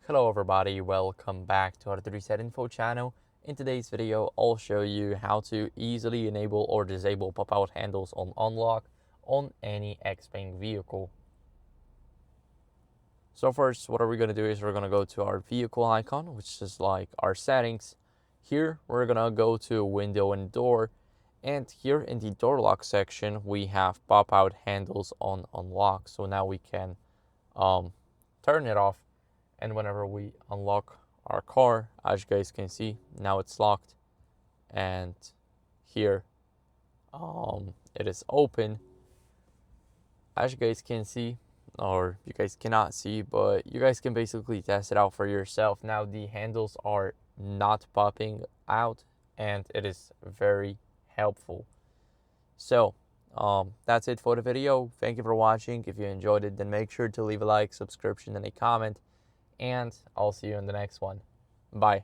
Hello everybody, welcome back to our 3set Info channel. In today's video, I'll show you how to easily enable or disable pop-out handles on unlock on any XPeng vehicle. So first, what are we going to do is we're going to go to our vehicle icon, which is like our settings. Here, we're going to go to window and door. And here in the door lock section, we have pop-out handles on unlock. So now we can turn it off. And whenever we unlock our car, as you guys can see, now it's locked. And here it is open. As you guys can see, or you guys cannot see, but you guys can basically test it out for yourself. Now the handles are not popping out and it is very helpful. So that's it for the video. Thank you for watching. If you enjoyed it, then make sure to leave a like, subscription, and a comment, and I'll see you in the next one. Bye.